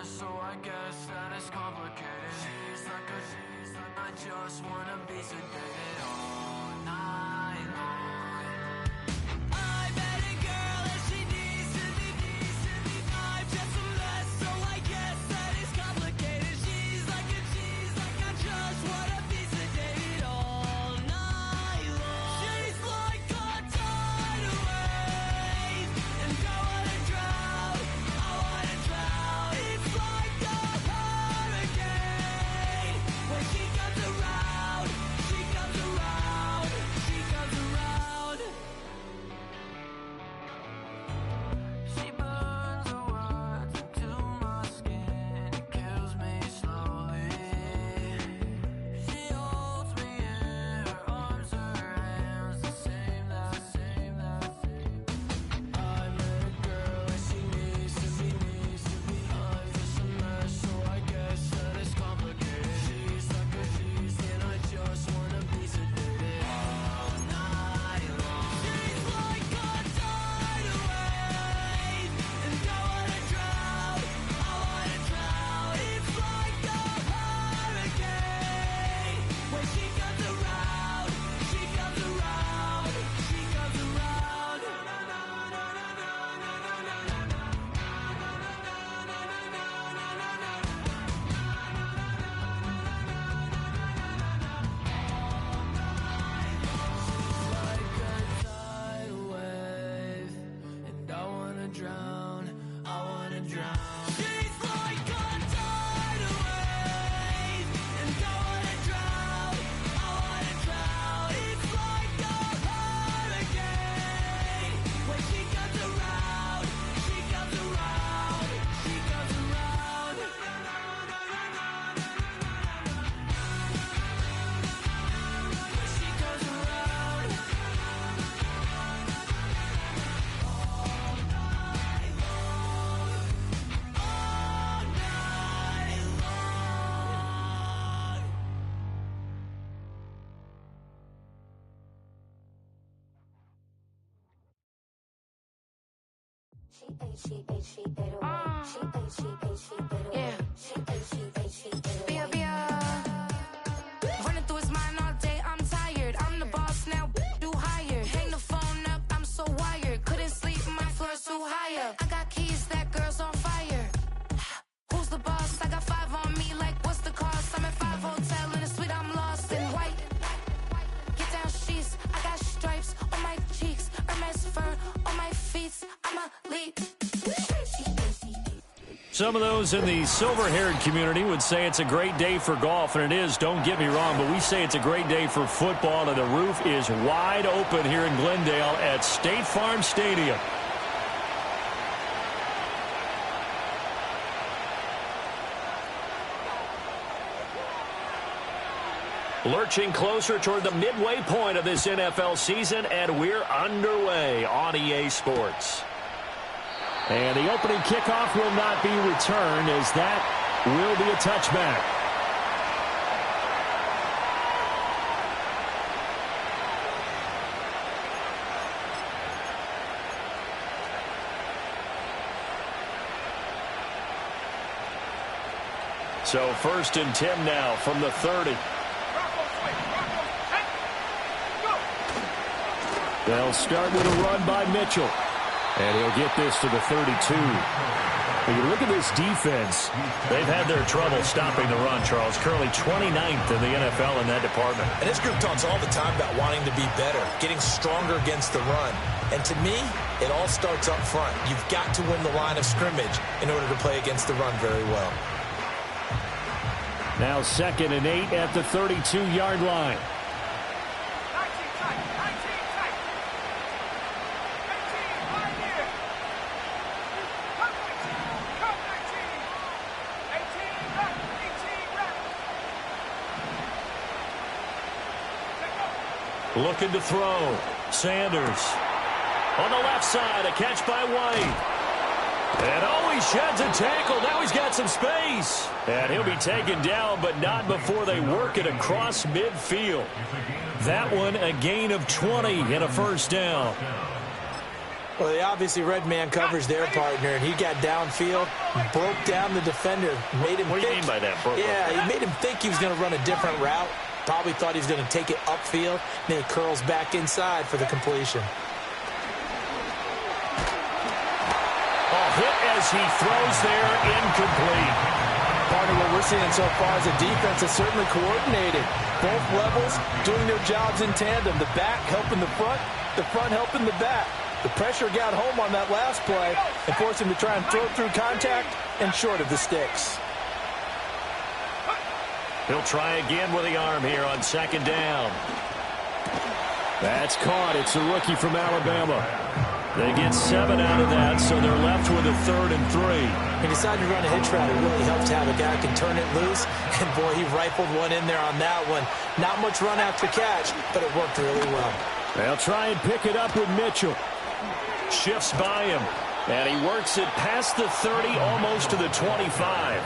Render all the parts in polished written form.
mess, so I guess that it's complicated. She's like I just wanna be sedated all night long. I met a girl and she needs to be. I'm just a mess, so I guess that it's complicated. She's like I just wanna be sedated all night long. She's like a tidal wave, and I wanna drown. It's like a hurricane. When she comes around, she comes around, she comes around. She burns her words into my skin. It kills me slowly. She holds me in her arms, her hands, the same. I met a girl and she needs to be. I'm just a mess, so I guess that it's complicated. She's like and I just wanna be sedated all night long. She's like a tidal wave, and I wanna drown. It's like a hurricane. When she comes around, she comes around, she comes around. Like a tidal wave, and I wanna drown. She's like a tidal wave, and I wanna drown. It's like a hurricane. When she comes around, she comes around, she comes around. She comes around. Running through his mind all day, I'm tired. I'm the boss now, do higher. Hang the phone up, I'm so wired. Couldn't sleep, my floor's too higher. I got keys, that girl's on fire. Who's the boss? I got 5 on me, like what's the cost? I'm at 5 hotel in a suite, I'm lost in white. Get down sheets, I got stripes on my cheeks, Hermes fur on my feet. I'm a lead. Some of those in the silver-haired community would say it's a great day for golf, and it is, don't get me wrong, but we say it's a great day for football, and the roof is wide open here in Glendale at State Farm Stadium. Lurching closer toward the midway point of this NFL season, and we're underway on EA Sports. And the opening kickoff will not be returned, as that will be a touchback. So 1st and 10 now from the 30. They'll start with a run by Mitchell. And he'll get this to the 32. When you look at this defense, they've had their trouble stopping the run, Charles. Currently 29th in the NFL in that department. And this group talks all the time about wanting to be better, getting stronger against the run. And to me, it all starts up front. You've got to win the line of scrimmage in order to play against the run very well. Now 2nd and 8 at the 32-yard line. Looking to throw. Sanders. On the left side, a catch by White. And he sheds a tackle. Now he's got some space. And he'll be taken down, but not before they work it across midfield. That one, a gain of 20 and a first down. Well, they obviously read man coverage their partner, and he got downfield, broke down the defender, made him What do you mean by that? Yeah, he made him think he was going to run a different route. Probably thought he was going to take it upfield. Then he curls back inside for the completion. Hit as he throws there, incomplete. Partner, what we're seeing so far is the defense is certainly coordinated. Both levels doing their jobs in tandem. The back helping the front helping the back. The pressure got home on that last play and forced him to try and throw through contact and short of the sticks. He'll try again with the arm here on second down. That's caught. It's a rookie from Alabama. They get 7 out of that, so they're left with a 3rd and 3. He decided to run a hitch route. It really helped to have a guy who can turn it loose. And, boy, he rifled one in there on that one. Not much run out to catch, but it worked really well. They'll try and pick it up with Mitchell. Shifts by him, and he works it past the 30, almost to the 25.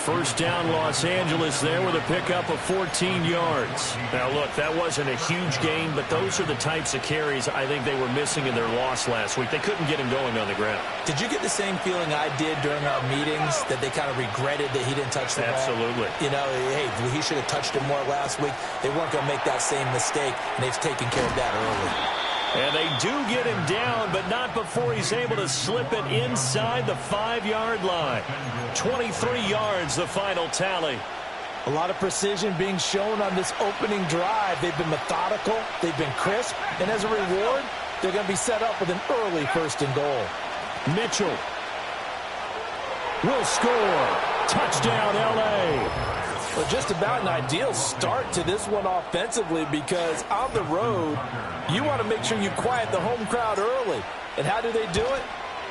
First down, Los Angeles there with a pickup of 14 yards. Now, look, that wasn't a huge gain, but those are the types of carries I think they were missing in their loss last week. They couldn't get him going on the ground. Did you get the same feeling I did during our meetings, that they kind of regretted that he didn't touch the ball? Absolutely. You know, hey, he should have touched it more last week. They weren't going to make that same mistake, and they've taken care of that early. And they do get him down, but not before he's able to slip it inside the 5-yard line. 23 yards, the final tally. A lot of precision being shown on this opening drive. They've been methodical, they've been crisp, and as a reward, they're going to be set up with an early 1st and goal. Mitchell will score. Touchdown, L.A. Well, just about an ideal start to this one offensively, because on the road, you want to make sure you quiet the home crowd early. And how do they do it?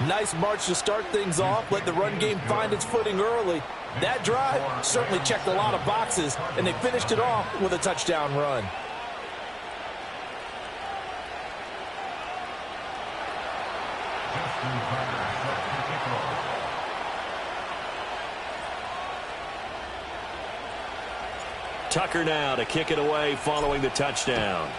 Nice march to start things off. Let the run game find its footing early. That drive certainly checked a lot of boxes, and they finished it off with a touchdown run. Tucker now to kick it away following the touchdown.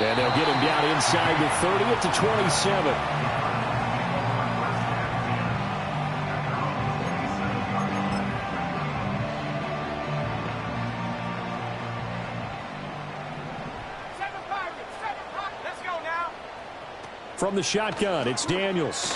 And they'll get him down inside the 30 at the 27. From the shotgun, it's Daniels.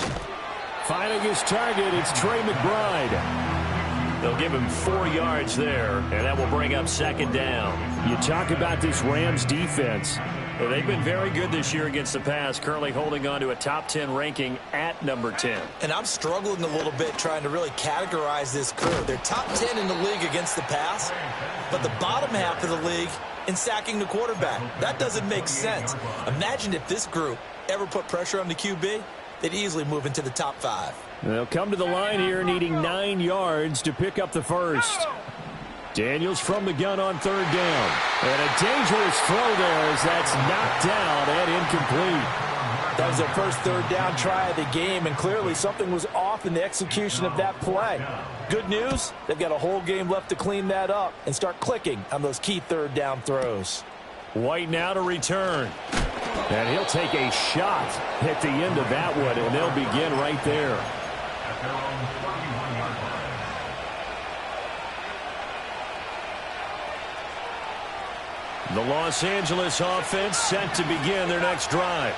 Finding his target, it's Trey McBride. They'll give him 4 yards there, and that will bring up second down. You talk about this Rams defense. They've been very good this year against the pass, currently holding on to a top 10 ranking at number 10. And I'm struggling a little bit trying to really categorize this curve. They're top 10 in the league against the pass, but the bottom half of the league in sacking the quarterback. That doesn't make sense. Imagine if this group ever put pressure on the QB, they'd easily move into the top 5. They'll come to the line here needing 9 yards to pick up the first. Daniels from the gun on 3rd down. And a dangerous throw there as that's knocked down and incomplete. That was their first 3rd down try of the game, and clearly something was off in the execution of that play. Good news, they've got a whole game left to clean that up and start clicking on those key 3rd down throws. White now to return. And he'll take a shot at the end of that one, and they'll begin right there. The Los Angeles offense set to begin their next drive.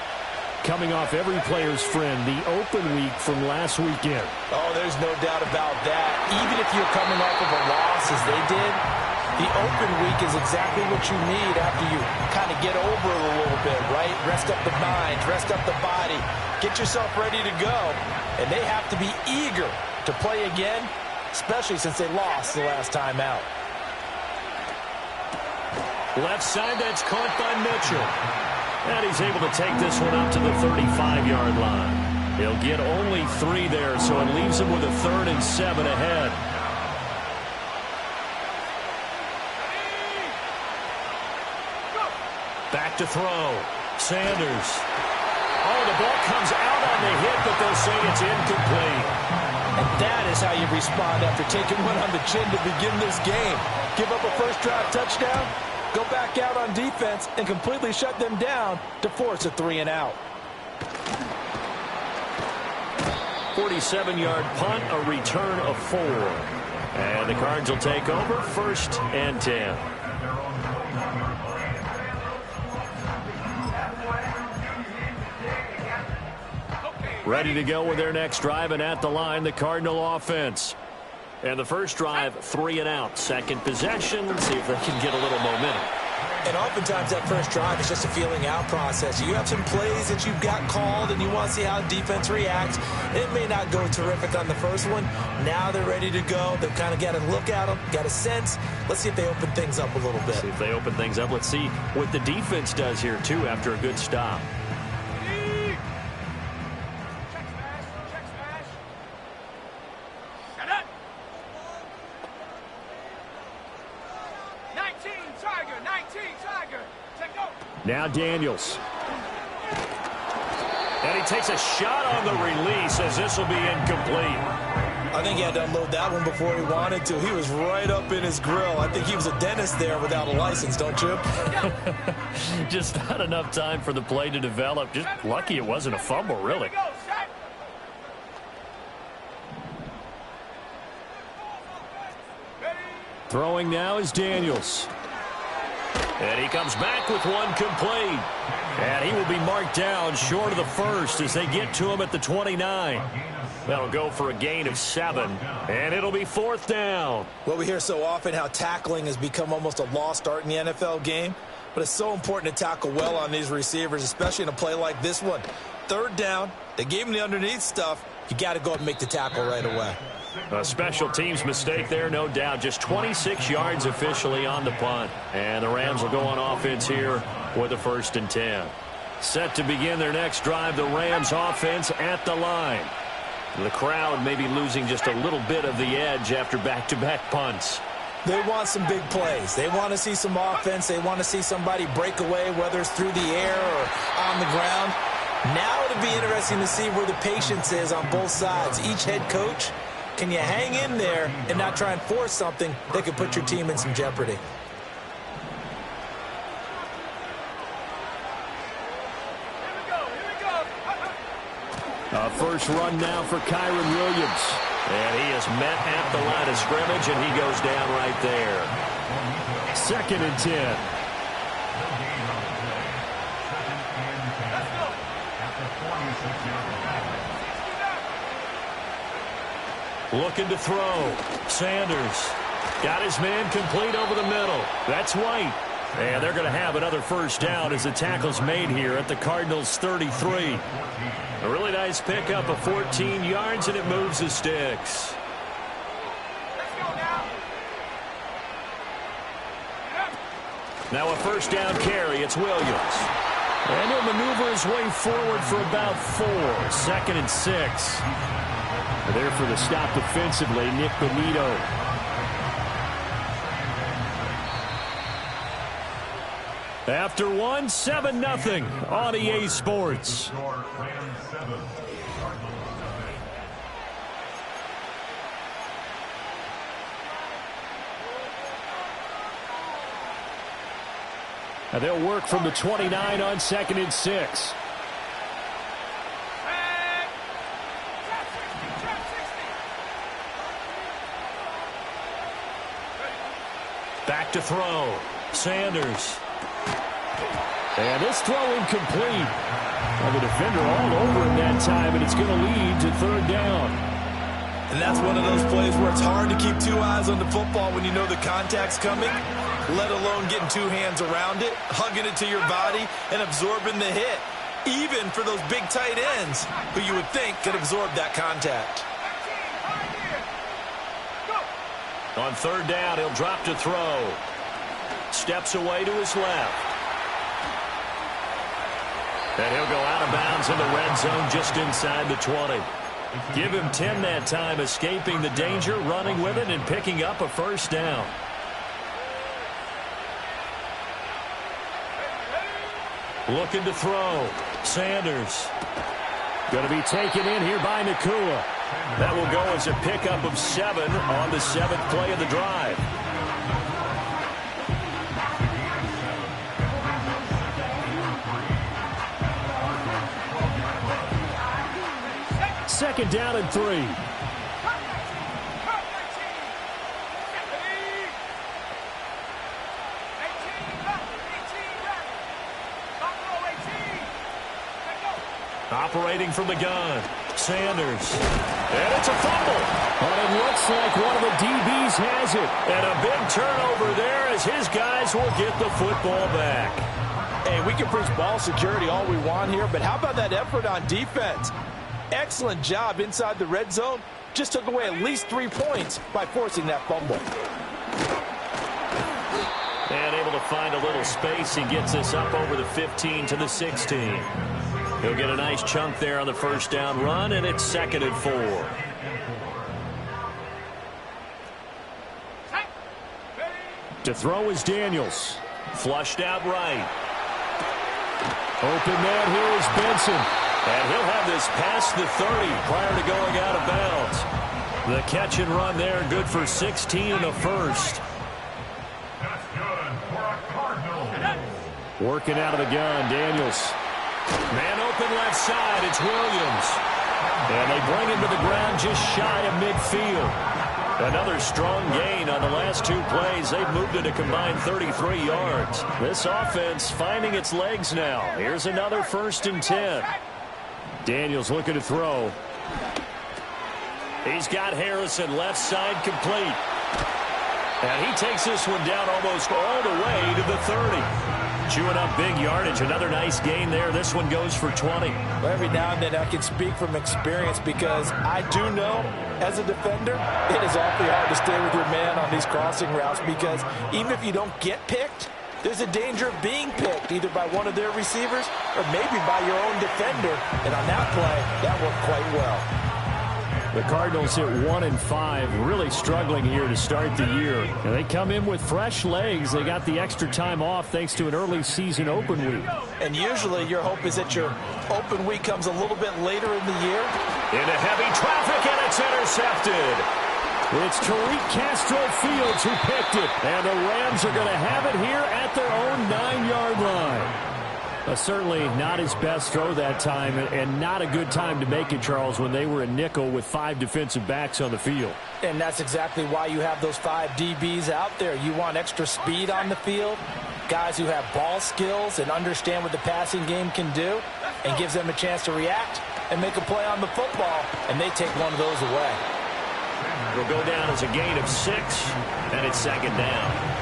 Coming off every player's friend, the open week from last weekend. Oh, there's no doubt about that. Even if you're coming off of a loss as they did, the open week is exactly what you need after you kind of get over it a little bit, right? Rest up the mind, rest up the body, get yourself ready to go. And they have to be eager to play again, especially since they lost the last time out. Left side, that's caught by Mitchell. And he's able to take this one up to the 35-yard line. He'll get only 3 there, so it leaves him with a 3rd and 7 ahead. Back to throw. Sanders. Oh, the ball comes out on the hit, but they'll say it's incomplete. And that is how you respond after taking one on the chin to begin this game. Give up a first-drive touchdown, go back out on defense, and completely shut them down to force a 3-and-out. 47-yard punt, a return of 4. And the Cards will take over 1st and 10. Ready to go with their next drive, and at the line, the Cardinal offense. And the first drive, 3-and-out. Second possession, see if they can get a little momentum. And oftentimes that first drive is just a feeling out process. You have some plays that you've got called and you want to see how defense reacts. It may not go terrific on the first one. Now they're ready to go. They've kind of got to look at them, got a sense. Let's see if they open things up a little bit. See if they open things up. Let's see what the defense does here, too, after a good stop. Now Daniels. And he takes a shot on the release as this will be incomplete. I think he had to unload that one before he wanted to. He was right up in his grill. I think he was a dentist there without a license, don't you? Just not enough time for the play to develop. Just lucky it wasn't a fumble, really. Throwing now is Daniels. And he comes back with one complete. And he will be marked down short of the first as they get to him at the 29. That'll go for a gain of 7. And it'll be 4th down. Well, we hear so often how tackling has become almost a lost art in the NFL game. But it's so important to tackle well on these receivers, especially in a play like this one. 3rd down, they gave him the underneath stuff. You got to go up and make the tackle right away. A special teams mistake there, no doubt. Just 26 yards officially on the punt. And the Rams will go on offense here with a 1st and 10. Set to begin their next drive, the Rams offense at the line. The crowd may be losing just a little bit of the edge after back-to-back punts. They want some big plays. They want to see some offense. They want to see somebody break away, whether it's through the air or on the ground. Now it'll be interesting to see where the patience is on both sides. Each head coach, can you hang in there and not try and force something that could put your team in some jeopardy? A first run now for Kyron Williams. And he is met at the line of scrimmage, and he goes down right there. 2nd and 10. Looking to throw. Sanders got his man complete over the middle. That's White. And they're going to have another first down as the tackle's made here at the Cardinals' 33. A really nice pickup of 14 yards, and it moves the sticks. Now a first down carry. It's Williams. And he'll maneuver his way forward for about 4. 2nd and 6. There for the stop defensively, Nick Bonito. After 1, 7-0 on EA Sports. And they'll work from the 29 on 2nd and 6. Back to throw. Sanders. And this throw incomplete. Well, the defender all over him that time, and it's going to lead to 3rd down. And that's one of those plays where it's hard to keep 2 eyes on the football when you know the contact's coming, let alone getting 2 hands around it, hugging it to your body, and absorbing the hit. Even for those big tight ends who you would think could absorb that contact. On 3rd down, he'll drop to throw. Steps away to his left. And he'll go out of bounds in the red zone just inside the 20. Give him 10 that time, escaping the danger, running with it, and picking up a first down. Looking to throw. Sanders. Going to be taken in here by Nakua. That will go as a pickup of 7 on the 7th play of the drive. Second down and 3. Operating from the gun, Sanders. And it's a fumble. But it looks like one of the DBs has it. And a big turnover there as his guys will get the football back. Hey, we can preach ball security all we want here, but how about that effort on defense? Excellent job inside the red zone. Just took away at least 3 points by forcing that fumble. And able to find a little space. He gets us up over the 15 to the 16. He'll get a nice chunk there on the first down run, and it's 2nd and 4. To throw is Daniels. Flushed out right. Open man here is Benson. And he'll have this past the 30 prior to going out of bounds. The catch and run there, good for 16 and a first. Working out of the gun, Daniels. Man open left side, it's Williams. And they bring him to the ground just shy of midfield. Another strong gain on the last 2 plays. They've moved it a combined 33 yards. This offense finding its legs now. Here's another 1st and 10. Daniels looking to throw. He's got Harrison left side complete. And he takes this one down almost all the way to the 30. Chewing up big yardage. Another nice gain there. This one goes for 20. Well, every now and then I can speak from experience because I do know as a defender it is awfully hard to stay with your man on these crossing routes because even if you don't get picked, there's a danger of being picked either by one of their receivers or maybe by your own defender. And on that play, that worked quite well. The Cardinals hit 1-5, really struggling here to start the year. And they come in with fresh legs. They got the extra time off thanks to an early season open week. And usually your hope is that your open week comes a little bit later in the year. Into heavy traffic, and it's intercepted. It's Tariq Castro Fields who picked it. And the Rams are going to have it here at their own 9-yard line. Certainly not his best throw that time, and not a good time to make it, Charles, when they were a nickel with 5 defensive backs on the field. And that's exactly why you have those 5 DBs out there. You want extra speed on the field, guys who have ball skills and understand what the passing game can do, and gives them a chance to react and make a play on the football, and they take one of those away. It'll go down as a gain of 6, and it's 2nd down.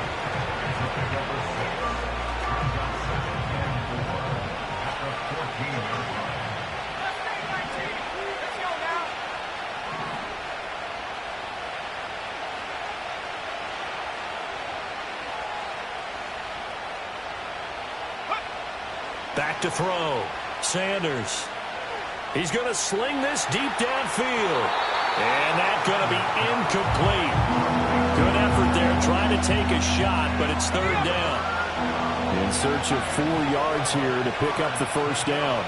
Back to throw. Sanders. He's going to sling this deep downfield. And that's going to be incomplete. Good effort there trying to take a shot, but it's 3rd down. In search of 4 yards here to pick up the first down.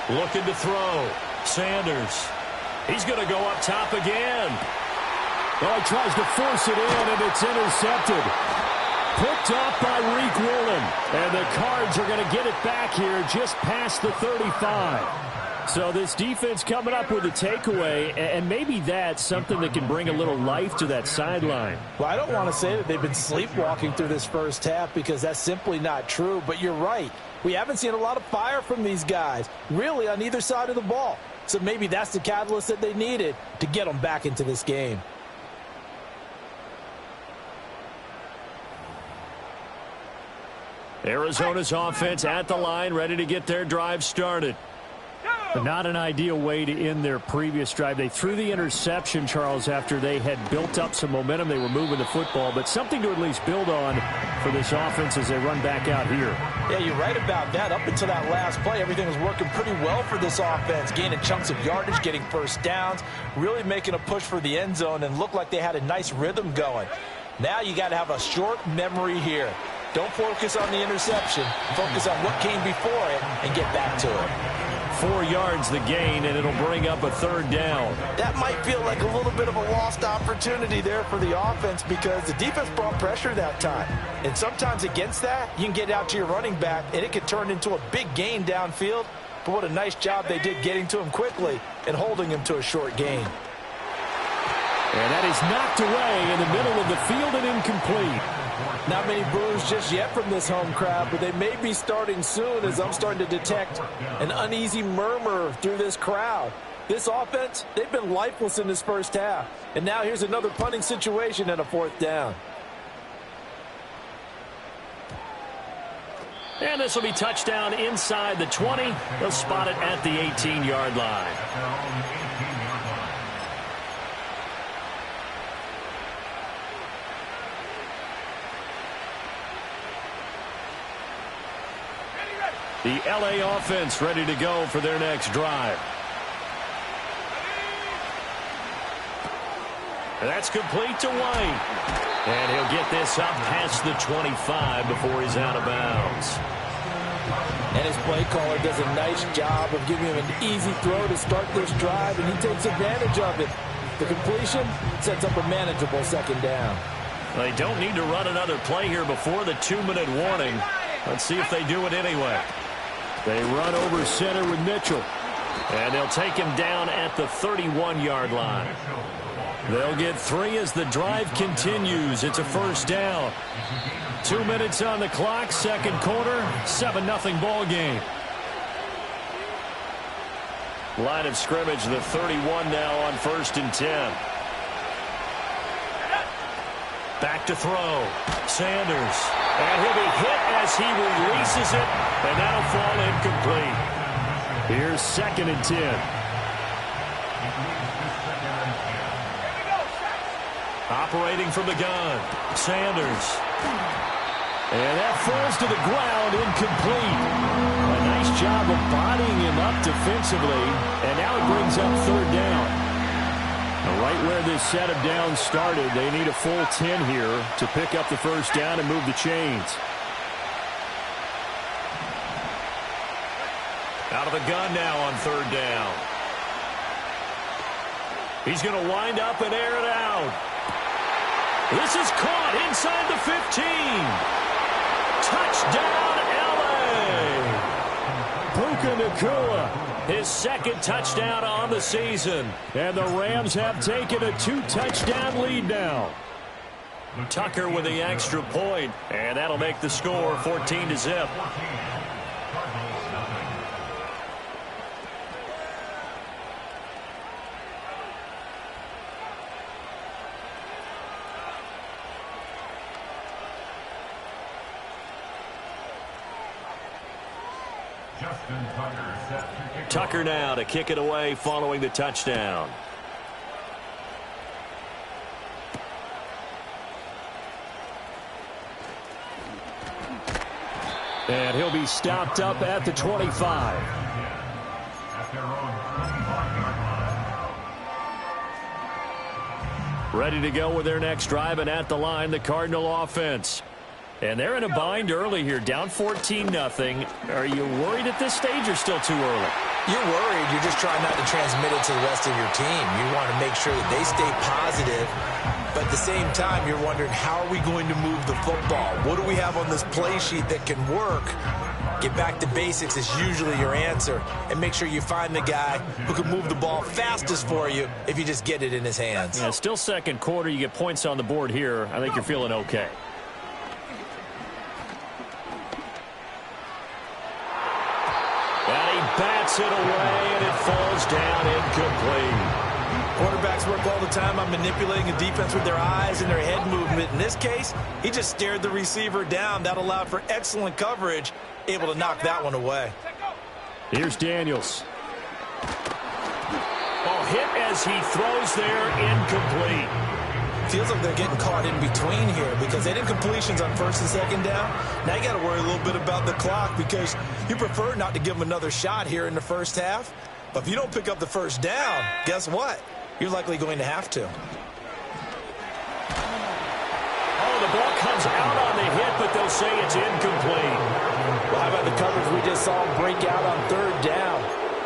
Looking to throw. Sanders. He's going to go up top again. Well, he tries to force it in, and it's intercepted. Picked off by Reek Woolen. And the Cards are going to get it back here just past the 35. So this defense coming up with a takeaway, and maybe that's something that can bring a little life to that sideline. Well, I don't want to say that they've been sleepwalking through this first half because that's simply not true, but you're right. We haven't seen a lot of fire from these guys, really on either side of the ball. So maybe that's the catalyst that they needed to get them back into this game. Arizona's offense at the line, ready to get their drive started. But not an ideal way to end their previous drive. They threw the interception, Charles, after they had built up some momentum. They were moving the football, but something to at least build on for this offense as they run back out here. Yeah, you're right about that. Up until that last play, everything was working pretty well for this offense, gaining chunks of yardage, getting first downs, really making a push for the end zone, and looked like they had a nice rhythm going. Now you got to have a short memory here. Don't focus on the interception. Focus on what came before it and get back to it. 4 yards the gain, and it'll bring up a 3rd down. That might feel like a little bit of a lost opportunity there for the offense because the defense brought pressure that time. And sometimes against that, you can get out to your running back, and it could turn into a big gain downfield. But what a nice job they did getting to him quickly and holding him to a short gain. And that is knocked away in the middle of the field and incomplete. Not many boos just yet from this home crowd, but they may be starting soon as I'm starting to detect an uneasy murmur through this crowd. This offense, they've been lifeless in this first half. And now here's another punting situation and a 4th down. And this will be touchdown inside the 20. They'll spot it at the 18-yard line. The LA offense ready to go for their next drive. That's complete to White. And he'll get this up past the 25 before he's out of bounds. And his play caller does a nice job of giving him an easy throw to start this drive, and he takes advantage of it. The completion sets up a manageable 2nd down. They don't need to run another play here before the 2-minute warning. Let's see if they do it anyway. They run over center with Mitchell. And they'll take him down at the 31-yard line. They'll get 3 as the drive continues. It's a 1st down. 2 minutes on the clock, 2nd quarter, 7-0 ball game. Line of scrimmage, the 31 now on 1st and 10. Back to throw. Sanders. And he'll be hit as he releases it, and that'll fall incomplete. Here's 2nd and 10. Operating from the gun. Sanders. And that falls to the ground, incomplete. A nice job of bodying him up defensively, and now it brings up 3rd down. Right where this set of downs started, they need a full 10 here to pick up the 1st down and move the chains. Out of the gun now on 3rd down. He's going to wind up and air it out. This is caught inside the 15. Touchdown, L.A. Puka Nacua. His 2nd touchdown on the season. And the Rams have taken a 2-touchdown lead now. Tucker with the extra point, and that'll make the score 14-0. Tucker now to kick it away following the touchdown. And he'll be stopped up at the 25. Ready to go with their next drive, and at the line, the Cardinal offense. And they're in a bind early here, down 14-0. Are you worried at this stage or still too early? You're worried. You're just trying not to transmit it to the rest of your team. You want to make sure that they stay positive. But at the same time, you're wondering, how are we going to move the football? What do we have on this play sheet that can work? Get back to basics is usually your answer. And make sure you find the guy who can move the ball fastest for you if you just get it in his hands. Yeah, still 2nd quarter. You get points on the board here. I think you're feeling okay. Bats it away, and it falls down incomplete. Quarterbacks work all the time on manipulating a defense with their eyes and their head movement. In this case, he just stared the receiver down. That allowed for excellent coverage, able to knock that one away. Here's Daniels. Oh, hit as he throws there, incomplete. Feels like they're getting caught in between here because they did completions on 1st and 2nd down. Now you got to worry a little bit about the clock because you prefer not to give them another shot here in the 1st half. But if you don't pick up the 1st down, guess what? You're likely going to have to. Oh, the ball comes out on the hit but they'll say it's incomplete. Well, how about the coverage we just saw break out on third down?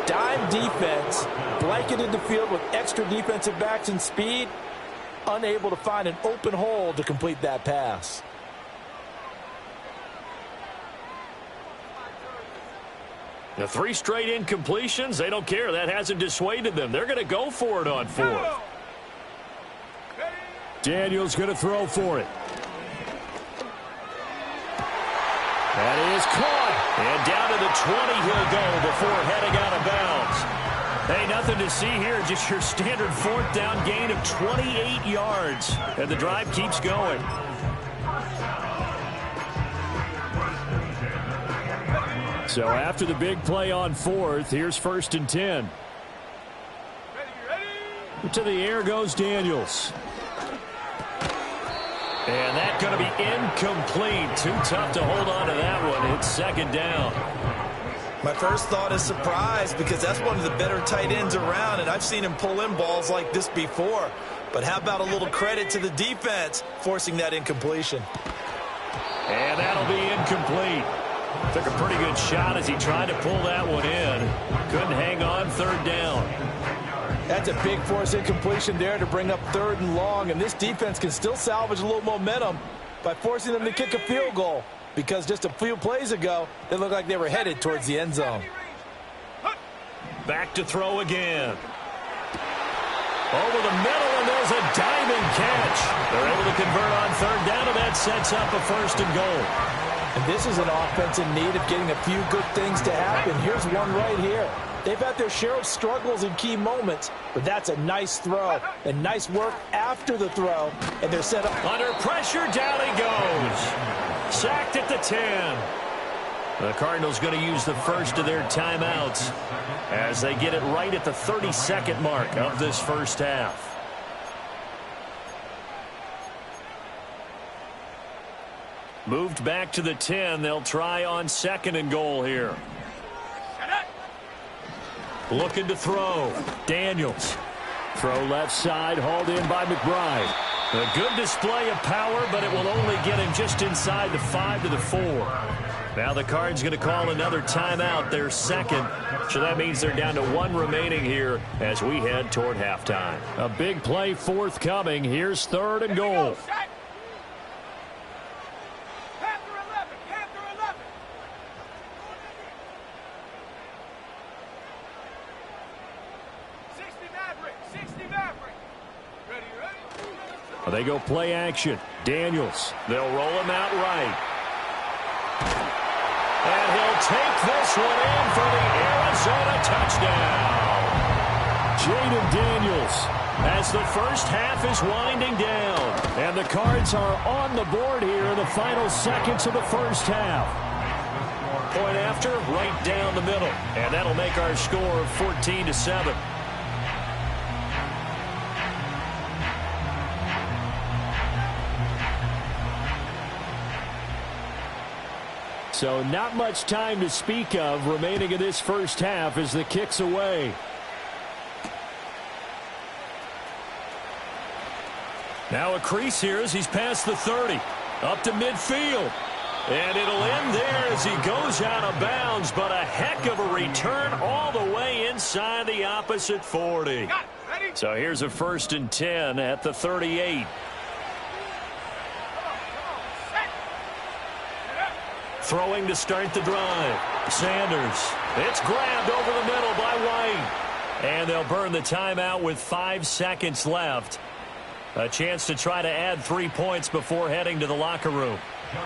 Dime defense, blanketed the field with extra defensive backs and speed, unable to find an open hole to complete that pass. The 3 straight incompletions, they don't care. That hasn't dissuaded them. They're going to go for it on 4th. Daniels going to throw for it. That is caught. And down to the 20 he'll go before heading out of bounds. Hey, nothing to see here. Just your standard 4th down gain of 28 yards. And the drive keeps going. So after the big play on 4th, here's 1st and 10. To the air goes Daniels. And that's going to be incomplete. Too tough to hold on to that one. It's 2nd down. My first thought is surprise, because that's one of the better tight ends around, and I've seen him pull in balls like this before. But how about a little credit to the defense forcing that incompletion? And that'll be incomplete. Took a pretty good shot as he tried to pull that one in. Couldn't hang on 3rd down. That's a big force incompletion there to bring up 3rd and long, and this defense can still salvage a little momentum by forcing them to kick a field goal, because just a few plays ago, they looked like they were headed towards the end zone. Back to throw again. Over the middle, and there's a diving catch. They're able to convert on 3rd down, and that sets up a 1st and goal. And this is an offense in need of getting a few good things to happen. Here's one right here. They've had their share of struggles in key moments, but that's a nice throw and nice work after the throw, and they're set up. Under pressure, down he goes. Sacked at the 10. The Cardinals going to use the first of their timeouts as they get it right at the 32nd mark of this first half. Moved back to the 10. They'll try on 2nd and goal here. Looking to throw. Daniels. Throw left side, hauled in by McBride. A good display of power, but it will only get him just inside the 5 to the 4. Now the Cards going to call another timeout, their 2nd. So that means they're down to 1 remaining here as we head toward halftime. A big play forthcoming. Here's 3rd and goal. They go play action. Daniels. They'll roll him out right. And he'll take this one in for the Arizona touchdown. Jaden Daniels as the first half is winding down. And the Cards are on the board here in the final seconds of the first half. Point after, right down the middle. And that'll make our score 14-7. So not much time to speak of remaining in this first half as the kick's away. Now a crease here as he's past the 30. Up to midfield. And it'll end there as he goes out of bounds, but a heck of a return all the way inside the opposite 40. So here's a 1st and 10 at the 38. Throwing to start the drive. Sanders. It's grabbed over the middle by White. And they'll burn the timeout with 5 seconds left. A chance to try to add 3 points before heading to the locker room.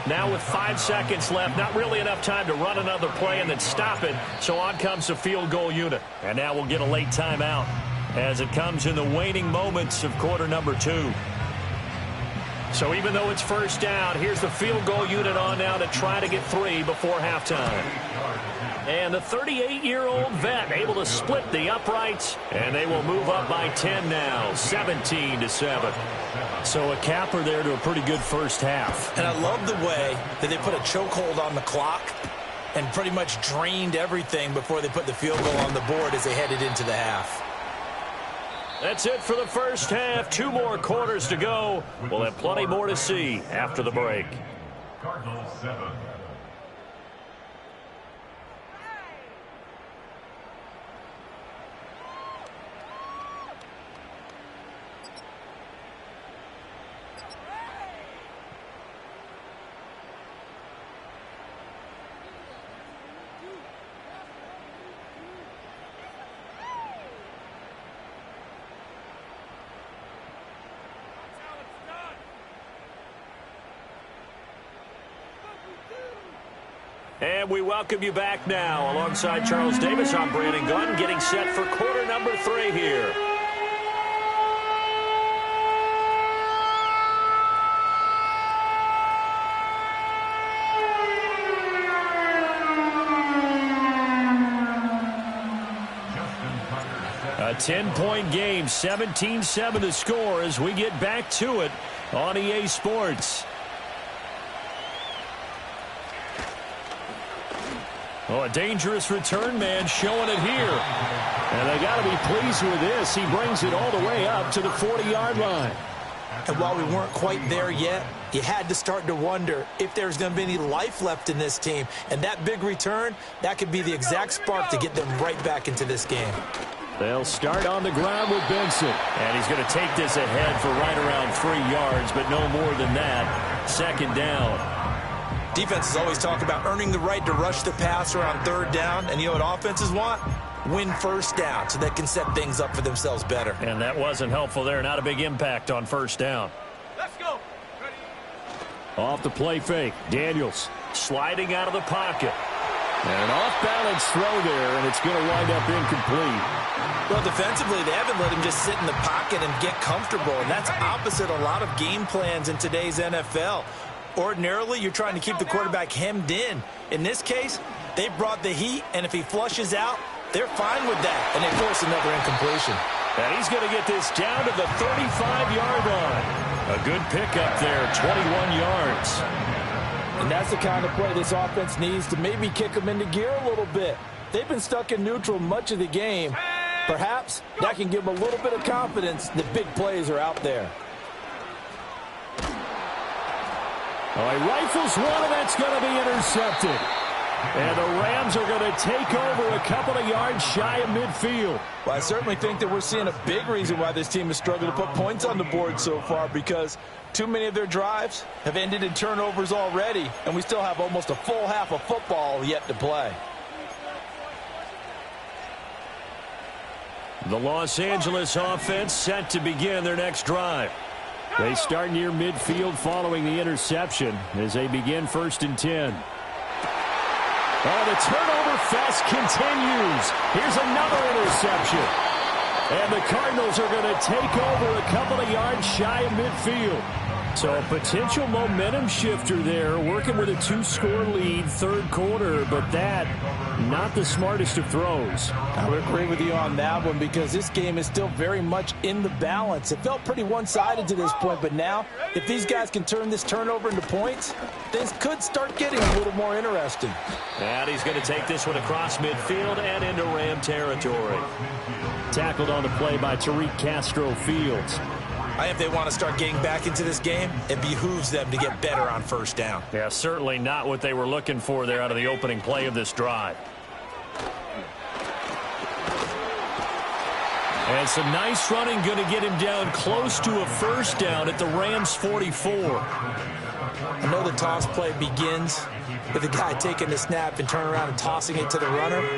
Now with 5 seconds left, not really enough time to run another play and then stop it. So on comes the field goal unit. And now we'll get a late timeout as it comes in the waning moments of quarter number 2. So even though it's first down, here's the field goal unit on now to try to get 3 before halftime. And the 38-year-old vet able to split the uprights, and they will move up by 10 now, 17-7. So a capper there to a pretty good first half. And I love the way that they put a chokehold on the clock and pretty much drained everything before they put the field goal on the board as they headed into the half. That's it for the first half. 2 more quarters to go. We'll have plenty more to see after the break. Cardinals 7. And we welcome you back now. Alongside Charles Davis, I'm Brandon Gunn, getting set for quarter number 3 here. A 10-point game, 17-7 to score as we get back to it on EA Sports. Oh, a dangerous return man showing it here. And they got to be pleased with this. He brings it all the way up to the 40-yard line. And while we weren't quite there yet, you had to start to wonder if there's going to be any life left in this team. And that big return, that could be the exact spark to get them right back into this game. They'll start on the ground with Benson. And he's going to take this ahead for right around 3 yards, but no more than that. Second down. Defenses always talk about earning the right to rush the passer on third down. And you know what offenses want? Win first down so they can set things up for themselves better. And that wasn't helpful there. Not a big impact on first down. Let's go. Ready. Off the play fake. Daniels sliding out of the pocket. And an off-balance throw there, and it's going to wind up incomplete. Well, defensively, they haven't let him just sit in the pocket and get comfortable. And that's opposite a lot of game plans in today's NFL. Ordinarily, you're trying to keep the quarterback hemmed in. In this case, they brought the heat, and if he flushes out, they're fine with that, and they force another incompletion. And he's going to get this down to the 35-yard line. A good pickup there, 21 yards. And that's the kind of play this offense needs to maybe kick them into gear a little bit. They've been stuck in neutral much of the game. Perhaps that can give them a little bit of confidence that big plays are out there. Oh, he rifles one, and that's going to be intercepted. And the Rams are going to take over a couple of yards shy of midfield. Well, I certainly think that we're seeing a big reason why this team has struggled to put points on the board so far, because too many of their drives have ended in turnovers already, and we still have almost a full half of football yet to play. The Los Angeles offense set to begin their next drive. They start near midfield following the interception as they begin 1st and 10. Oh, the turnover fest continues. Here's another interception. And the Cardinals are going to take over a couple of yards shy of midfield. So a potential momentum shifter there, working with a 2-score lead, third quarter, but that, not the smartest of throws. I would agree with you on that one because this game is still very much in the balance. It felt pretty one-sided to this point, but now, if these guys can turn this turnover into points, things could start getting a little more interesting. And he's going to take this one across midfield and into Ram territory. Tackled on the play by Tariq Castro-Fields. If they want to start getting back into this game, it behooves them to get better on first down. Yeah, certainly not what they were looking for there out of the opening play of this drive. And some nice running, going to get him down close to a first down at the Rams' 44. I know the toss play begins with the guy taking the snap and turning around and tossing it to the runner.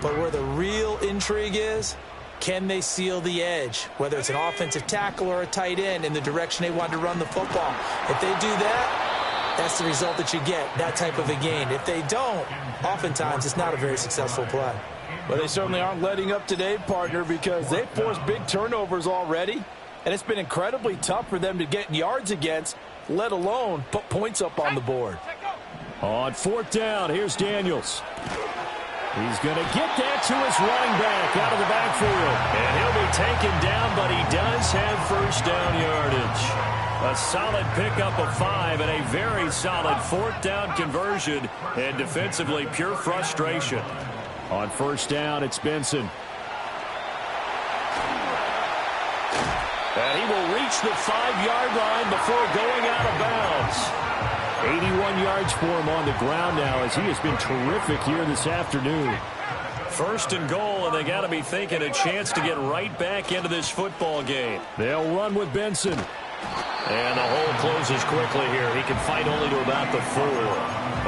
But where the real intrigue is, can they seal the edge, whether it's an offensive tackle or a tight end, in the direction they want to run the football? If they do that, that's the result that you get, that type of a gain. If they don't, oftentimes it's not a very successful play. Well, they certainly aren't letting up today, partner, because they've forced big turnovers already, and it's been incredibly tough for them to get yards against, let alone put points up on the board. On 4th down, here's Daniels. He's going to get that to his running back out of the backfield. And he'll be taken down, but he does have first down yardage. A solid pickup of 5 and a very solid 4th down conversion. And defensively, pure frustration. On 1st down, it's Benson. And he will reach the 5-yard line before going out of bounds. 81 yards for him on the ground now as he has been terrific here this afternoon. First and goal, and they got to be thinking a chance to get right back into this football game. They'll run with Benson. And the hole closes quickly here. He can fight only to about the 4.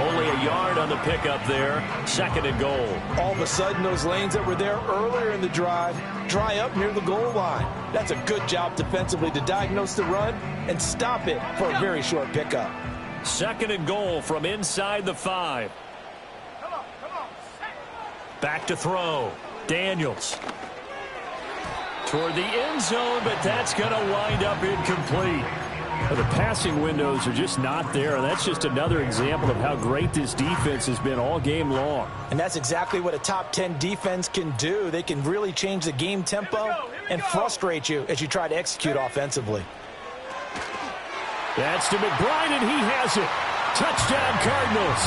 Only a yard on the pickup there. Second and goal. All of a sudden, those lanes that were there earlier in the drive dry up near the goal line. That's a good job defensively to diagnose the run and stop it for a very short pickup. Second and goal from inside the 5. Back to throw. Daniels. Toward the end zone, but that's going to wind up incomplete. Well, the passing windows are just not there, and that's just another example of how great this defense has been all game long. And that's exactly what a top 10 defense can do. They can really change the game tempo and frustrate you as you try to execute offensively. That's to McBride, and he has it. Touchdown, Cardinals.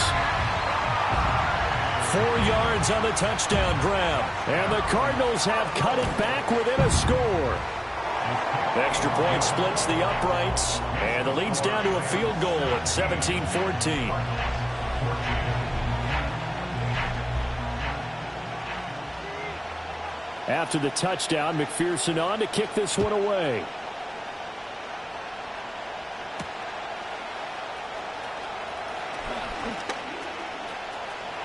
4 yards on the touchdown grab. And the Cardinals have cut it back within a score. Extra point splits the uprights, and the lead's down to a field goal at 17-14. After the touchdown, McPherson on to kick this one away.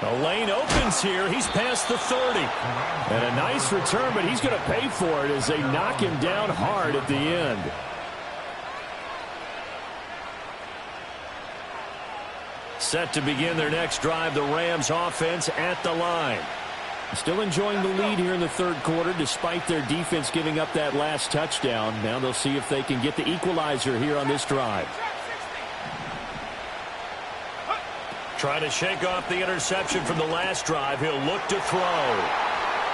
The lane opens here. He's past the 30. And a nice return, but he's going to pay for it as they knock him down hard at the end. Set to begin their next drive, the Rams offense at the line. Still enjoying the lead here in the third quarter despite their defense giving up that last touchdown. Now they'll see if they can get the equalizer here on this drive. Trying to shake off the interception from the last drive. He'll look to throw.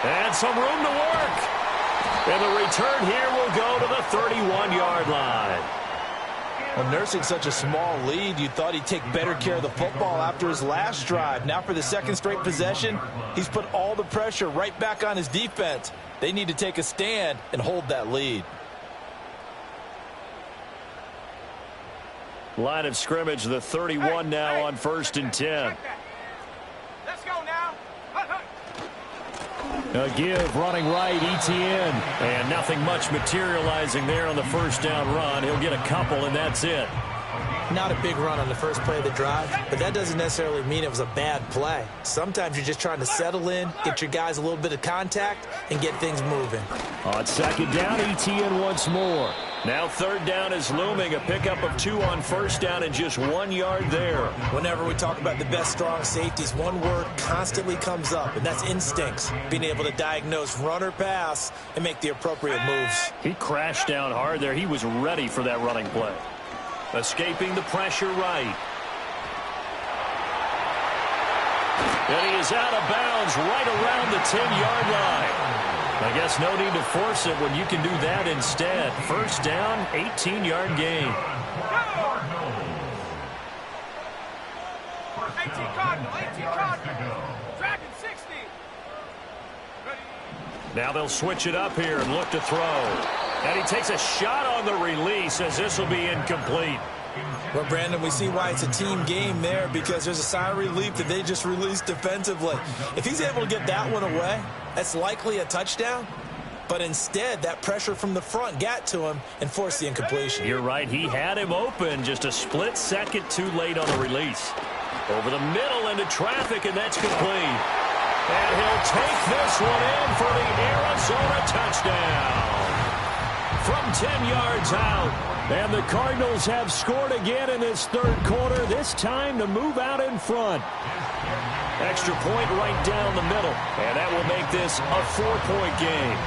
And some room to work. And the return here will go to the 31-yard line. Well, nursing such a small lead, you thought he'd take better care of the football after his last drive. Now for the second straight possession, he's put all the pressure right back on his defense. They need to take a stand and hold that lead. Line of scrimmage, the 31 now on 1st and 10. Let's go now. A give running right, Etienne. And nothing much materializing there on the first down run. He'll get a couple, and that's it. Not a big run on the first play of the drive, but that doesn't necessarily mean it was a bad play. Sometimes you're just trying to settle in, get your guys a little bit of contact, and get things moving. On second down, Etienne once more. Now third down is looming. A pickup of 2 on first down and just 1 yard there. Whenever we talk about the best strong safeties, one word constantly comes up, and that's instincts. Being able to diagnose run or pass and make the appropriate moves. He crashed down hard there. He was ready for that running play. Escaping the pressure right. And he is out of bounds right around the 10-yard line. I guess no need to force it when you can do that instead. First down, 18-yard gain. 18 Cardinal. Dragon 60. Now they'll switch it up here and look to throw. And he takes a shot on the release as this will be incomplete. Well, Brandon, we see why it's a team game there because there's a sigh of relief that they just released defensively. If he's able to get that one away, that's likely a touchdown. But instead, that pressure from the front got to him and forced the incompletion. You're right. He had him open just a split second too late on the release. Over the middle into traffic, and that's complete. And he'll take this one in for the Arizona touchdown. From 10 yards out. And the Cardinals have scored again in this third quarter, this time to move out in front. Extra point right down the middle. And that will make this a 4-point game.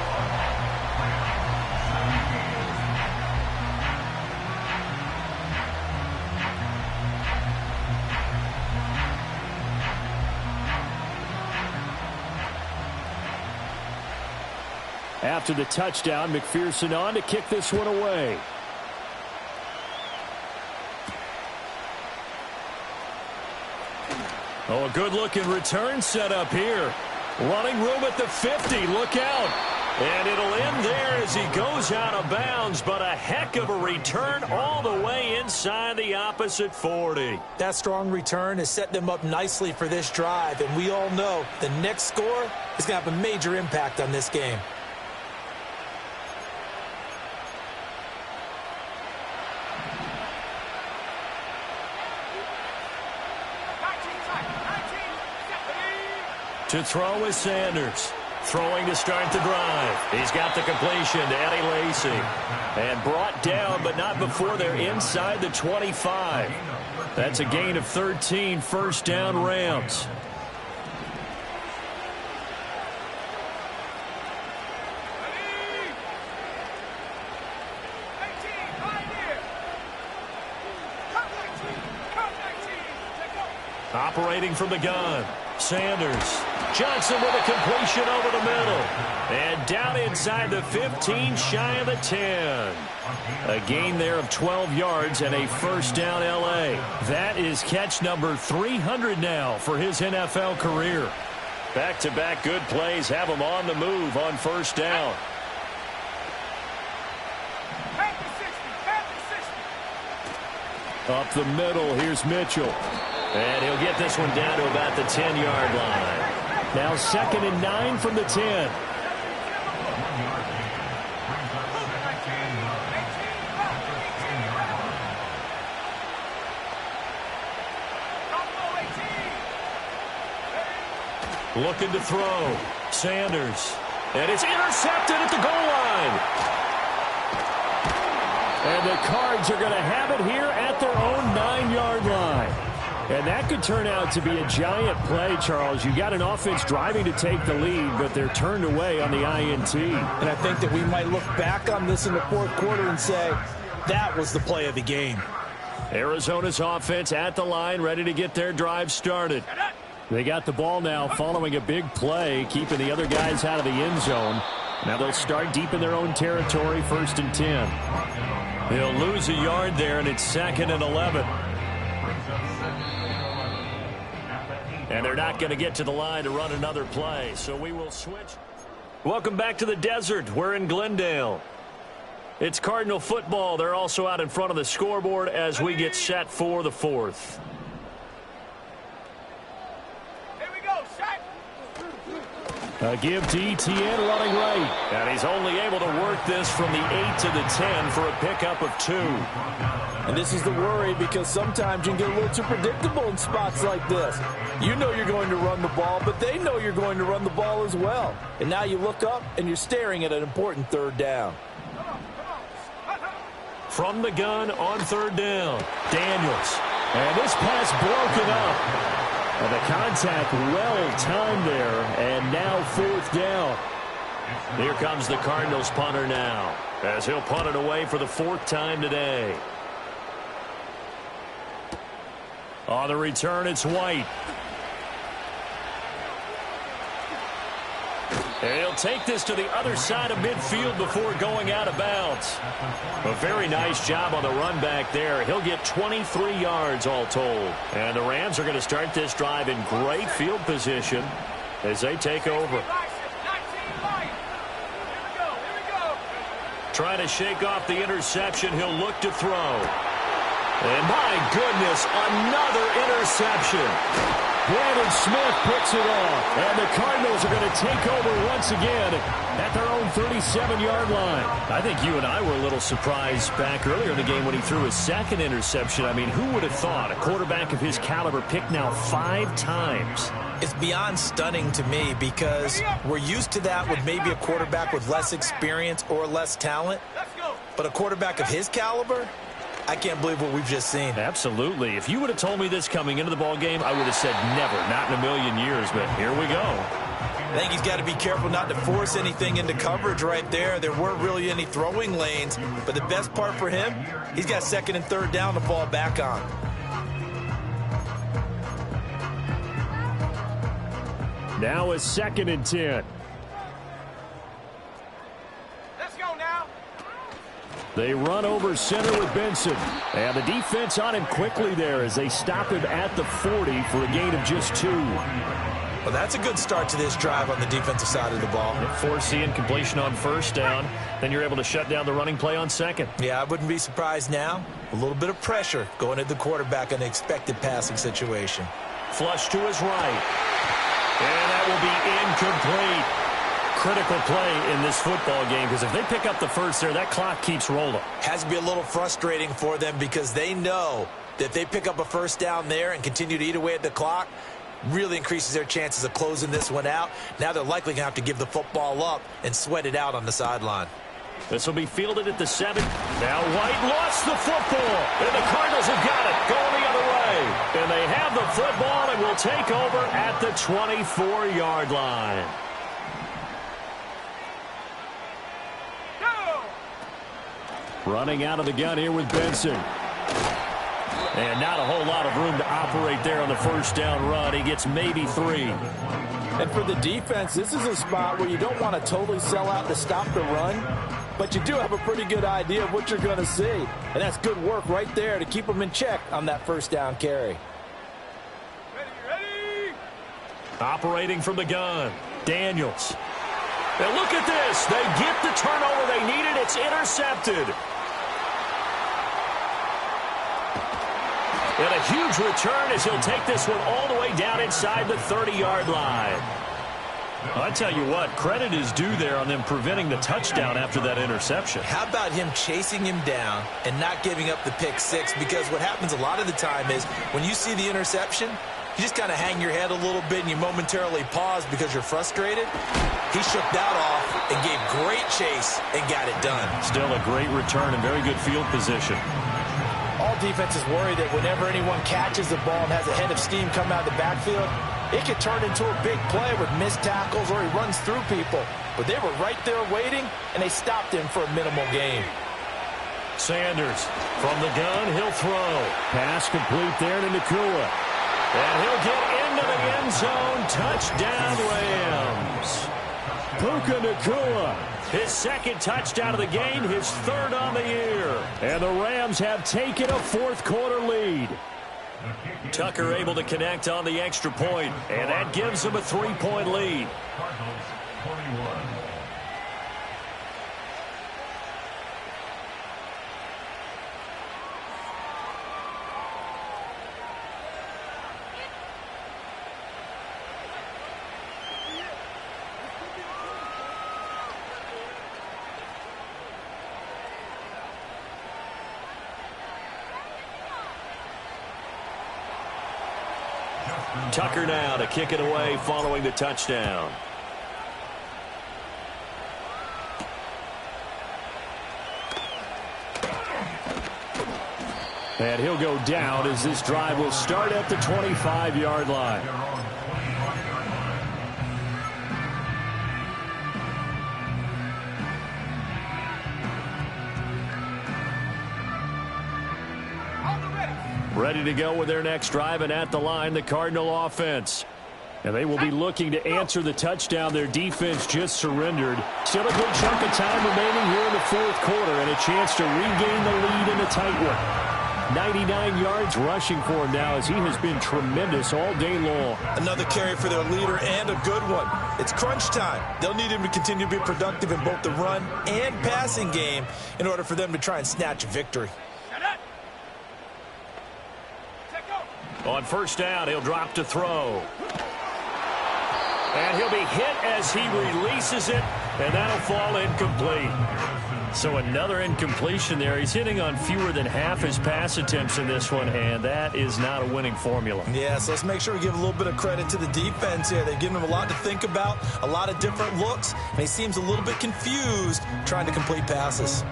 After the touchdown, McPherson on to kick this one away. Oh, a good-looking return set up here. Running room at the 50. Look out. And it'll end there as he goes out of bounds, but a heck of a return all the way inside the opposite 40. That strong return has set them up nicely for this drive, and we all know the next score is going to have a major impact on this game. To throw is Sanders. Throwing to start the drive. He's got the completion to Eddie Lacy. And brought down, but not before they're inside the 25. That's a gain of 13, first down Rams. Operating from the gun. Sanders. Johnson with a completion over the middle. And down inside the 15, shy of the 10. A gain there of 12 yards and a first down L.A. That is catch number 300 now for his NFL career. Back-to-back good plays have him on the move on first down. Up the middle, here's Mitchell. And he'll get this one down to about the 10-yard line. Now 2nd and 9 from the 10. Looking to throw. Sanders. And it's intercepted at the goal line. And the Cards are going to have it here at their own 9-yard line. And that could turn out to be a giant play, Charles. You got an offense driving to take the lead, but they're turned away on the INT. And I think that we might look back on this in the fourth quarter and say, that was the play of the game. Arizona's offense at the line, ready to get their drive started. They got the ball now following a big play, keeping the other guys out of the end zone. Now they'll start deep in their own territory, 1st and 10. They'll lose a yard there, and it's 2nd and 11. And they're not going to get to the line to run another play, so we will switch. Welcome back to the desert. We're in Glendale. It's Cardinal football. They're also out in front of the scoreboard as we get set for the 4th. Here we go, set. A give to Etienne running right. And he's only able to work this from the 8 to the 10 for a pickup of 2. And this is the worry, because sometimes you can get a little too predictable in spots like this. You know you're going to run the ball, but they know you're going to run the ball as well. And now you look up and you're staring at an important 3rd down. From the gun on 3rd down, Daniels. And this pass broken up. And the contact well timed there, and now 4th down. Here comes the Cardinals punter now, as he'll punt it away for the 4th time today. On the return, it's White. And he'll take this to the other side of midfield before going out of bounds. A very nice job on the run back there. He'll get 23 yards all told. And the Rams are going to start this drive in great field position as they take over. Trying to shake off the interception. He'll look to throw. And my goodness, another interception. Brandon Smith picks it off. And the Cardinals are going to take over once again at their own 37-yard line. I think you and I were a little surprised back earlier in the game when he threw his 2nd interception. I mean, who would have thought a quarterback of his caliber picked now 5 times? It's beyond stunning to me, because we're used to that with maybe a quarterback with less experience or less talent. But a quarterback of his caliber, I can't believe what we've just seen. Absolutely. If you would have told me this coming into the ball game, I would have said never, not in a million years. But here we go. I think he's got to be careful not to force anything into coverage right there. There weren't really any throwing lanes. But the best part for him, he's got 2nd and 3rd down to fall back on. Now it's 2nd and 10. Let's go now. They run over center with Benson. And the defense on him quickly there as they stop him at the 40 for a gain of just 2. Well, that's a good start to this drive on the defensive side of the ball. Force the incompletion on first down. Then you're able to shut down the running play on second. Yeah, I wouldn't be surprised now. A little bit of pressure going at the quarterback in an expected passing situation. Flush to his right. And that will be incomplete. Critical play in this football game, because if they pick up the first there, that clock keeps rolling. Has to be a little frustrating for them because they know that if they pick up a first down there and continue to eat away at the clock, really increases their chances of closing this one out. Now they're likely going to have to give the football up and sweat it out on the sideline. This will be fielded at the 7. Now White lost the football, and the Cardinals have got it going the other way. And they have the football and will take over at the 24-yard line. Running out of the gun here with Benson. And not a whole lot of room to operate there on the first down run. He gets maybe 3. And for the defense, this is a spot where you don't want to totally sell out to stop the run, but you do have a pretty good idea of what you're going to see. And that's good work right there to keep them in check on that first down carry. Ready! Operating from the gun, Daniels. Now look at this. They get the turnover they needed. It's intercepted. And a huge return as he'll take this one all the way down inside the 30-yard line. I tell you what, credit is due there on them preventing the touchdown after that interception. How about him chasing him down and not giving up the pick six? Because what happens a lot of the time is when you see the interception, you just kind of hang your head a little bit and you momentarily pause because you're frustrated. He shook that off and gave great chase and got it done. Still a great return and very good field position. All defenses worry that whenever anyone catches the ball and has a head of steam come out of the backfield, it could turn into a big play with missed tackles or he runs through people. But they were right there waiting, and they stopped him for a minimal gain. Sanders from the gun, he'll throw. Pass complete there to Nakua. And he'll get into the end zone. Touchdown, Rams. Puka Nakua. His second touchdown of the game, his third on the year. And the Rams have taken a fourth-quarter lead. Tucker able to connect on the extra point, and that gives them a 3-point lead. Tucker now to kick it away following the touchdown. And he'll go down as this drive will start at the 25-yard line. Ready to go with their next drive, and at the line, the Cardinal offense. And they will be looking to answer the touchdown their defense just surrendered. Still a good chunk of time remaining here in the fourth quarter, and a chance to regain the lead in a tight one. 99 yards rushing for him now as he has been tremendous all day long. Another carry for their leader and a good one. It's crunch time. They'll need him to continue to be productive in both the run and passing game in order for them to try and snatch a victory. On first down, he'll drop to throw. And he'll be hit as he releases it, and that'll fall incomplete. So another incompletion there. He's hitting on fewer than half his pass attempts in this one, and that is not a winning formula. Yeah, so let's make sure we give a little bit of credit to the defense here. They've given him a lot to think about, a lot of different looks, and he seems a little bit confused trying to complete passes.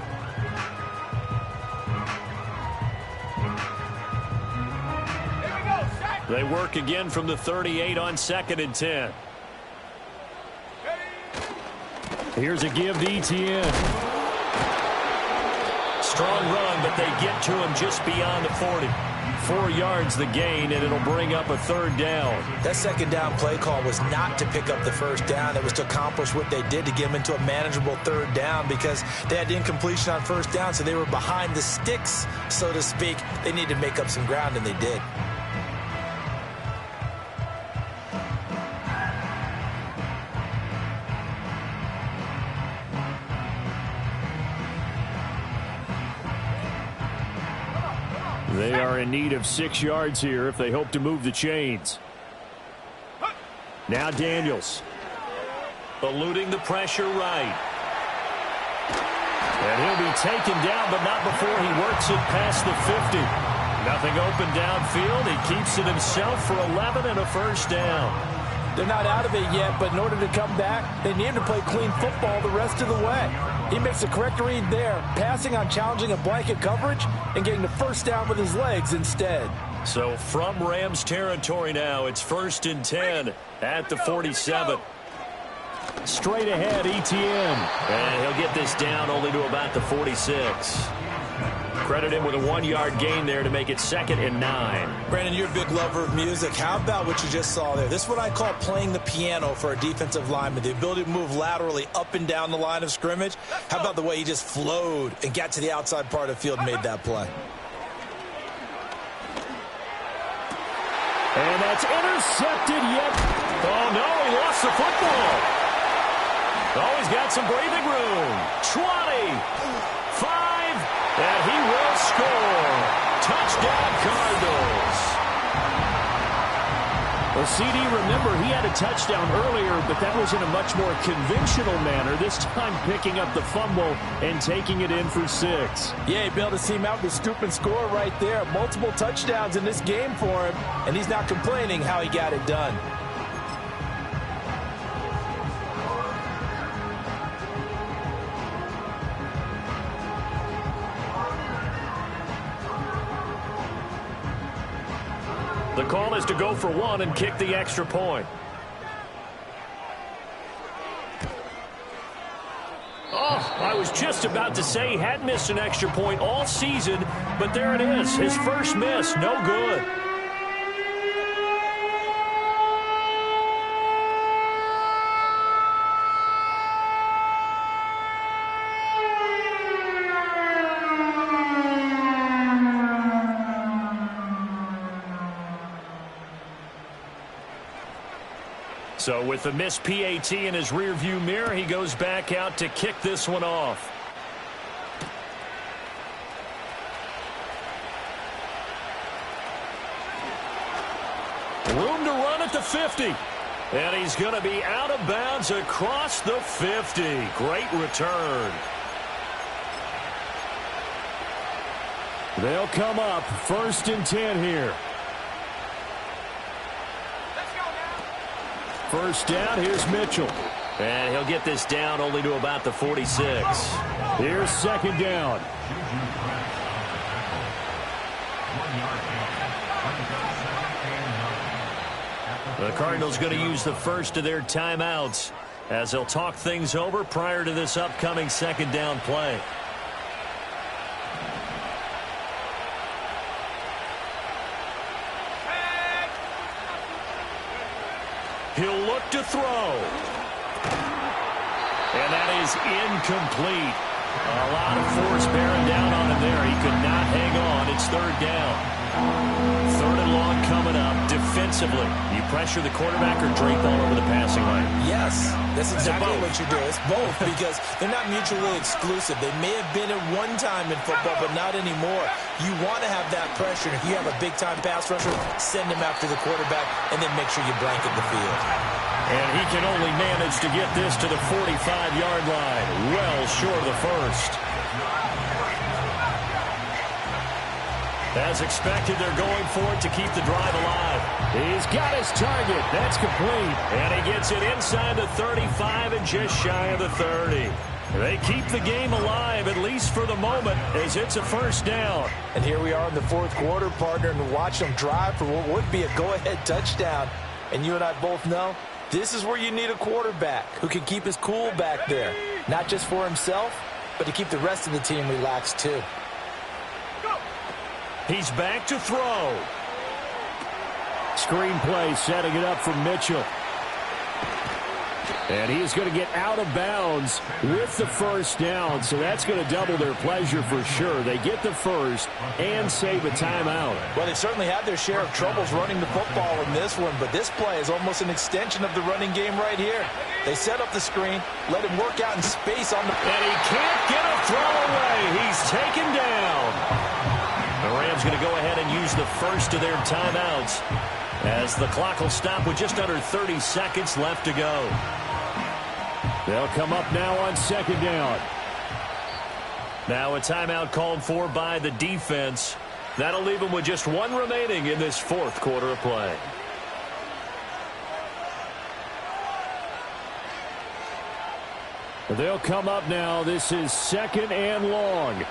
They work again from the 38 on 2nd and 10. Here's a give to Etienne. Strong run, but they get to him just beyond the 40. 4 yards the gain, and it'll bring up a third down. That second down play call was not to pick up the first down. It was to accomplish what they did to get them into a manageable third down because they had incompletion on first down, so they were behind the sticks, so to speak. They needed to make up some ground, and they did. They are in need of 6 yards here if they hope to move the chains. Now Daniels. Eluding the pressure right. And he'll be taken down, but not before he works it past the 50. Nothing open downfield. He keeps it himself for 11 and a first down. They're not out of it yet, but in order to come back, they need him to play clean football the rest of the way. He makes the correct read there, passing on challenging a blanket coverage and getting the first down with his legs instead. So from Rams territory now, it's 1st and 10 at the 47. Straight ahead, ETN. And he'll get this down only to about the 46. Credit him with a 1-yard gain there to make it 2nd and 9. Brandon, you're a big lover of music. How about what you just saw there? This is what I call playing the piano for a defensive lineman. The ability to move laterally up and down the line of scrimmage. How about the way he just flowed and got to the outside part of the field and made that play? And that's intercepted yet. Oh, no, he lost the football. Oh, he's got some breathing room. 20, 5, and he will score. Touchdown, Cardinals. Well, CD, remember, he had a touchdown earlier, but that was in a much more conventional manner, this time picking up the fumble and taking it in for 6. Yeah, he bailed his team out with a scoop and score right there. Multiple touchdowns in this game for him, and he's not complaining how he got it done. The call is to go for 1 and kick the extra point. Oh, I was just about to say he had missed an extra point all season, but there it is. His first miss, no good. So with the missed PAT in his rearview mirror, he goes back out to kick this one off. Room to run at the 50. And he's going to be out of bounds across the 50. Great return. They'll come up 1st and 10 here. First down, here's Mitchell. And he'll get this down only to about the 46. Here's 2nd down. The Cardinals going to use the first of their timeouts as they'll talk things over prior to this upcoming 2nd down play. He'll look to throw. And that is incomplete. A lot of force bearing down on him there. He could not hang on. It's 3rd down. 3rd and long coming up. Defensively, you pressure the quarterback or drape all over the passing lane? Yes, that's exactly what you do. It's both because they're not mutually exclusive. They may have been at one time in football, but not anymore. You want to have that pressure. If you have a big-time pass rusher, send him after the quarterback, and then make sure you blanket the field. And he can only manage to get this to the 45-yard line. Well short of the first. As expected, they're going for it to keep the drive alive. He's got his target. That's complete. And he gets it inside the 35 and just shy of the 30. They keep the game alive, at least for the moment, as it's a first down. And here we are in the 4th quarter, partner, and watch them drive for what would be a go-ahead touchdown. And you and I both know this is where you need a quarterback who can keep his cool back there. Not just for himself, but to keep the rest of the team relaxed too. He's back to throw. Screen play setting it up for Mitchell. And he is going to get out of bounds with the first down, so that's going to double their pleasure for sure. They get the first and save a timeout. Well, they certainly had their share of troubles running the football in this one, but this play is almost an extension of the running game right here. They set up the screen, let him work out in space on the... And he can't get a throw away. He's taken down. The Rams going to go ahead the first of their timeouts, as the clock will stop with just under 30 seconds left to go. They'll come up now on second down. Now a timeout called for by the defense. That'll leave them with just one remaining in this fourth quarter of play. They'll come up now. This is second and long.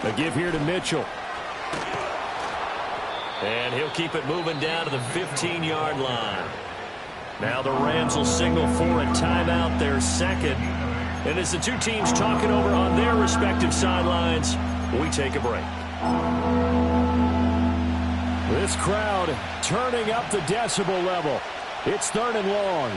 A give here to Mitchell. And he'll keep it moving down to the 15-yard line. Now the Rams will signal for a timeout, their second. And as the two teams talking over on their respective sidelines, we take a break. This crowd turning up the decibel level. It's third and long.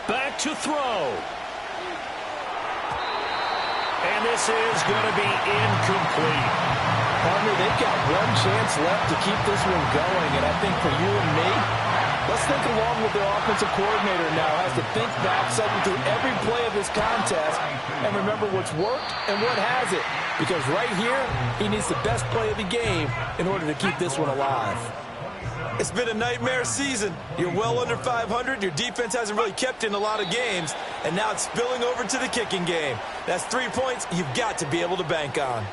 Back to throw. And this is going to be incomplete. Partner, they've got one chance left to keep this one going, and I think for you and me, let's think along with the offensive coordinator now. Has to think back, cycle through every play of this contest, and remember what's worked and what hasn't. Because right here, he needs the best play of the game in order to keep this one alive. It's been a nightmare season. You're well under 500. Your defense hasn't really kept in a lot of games, and now it's spilling over to the kicking game. That's 3 points you've got to be able to bank on.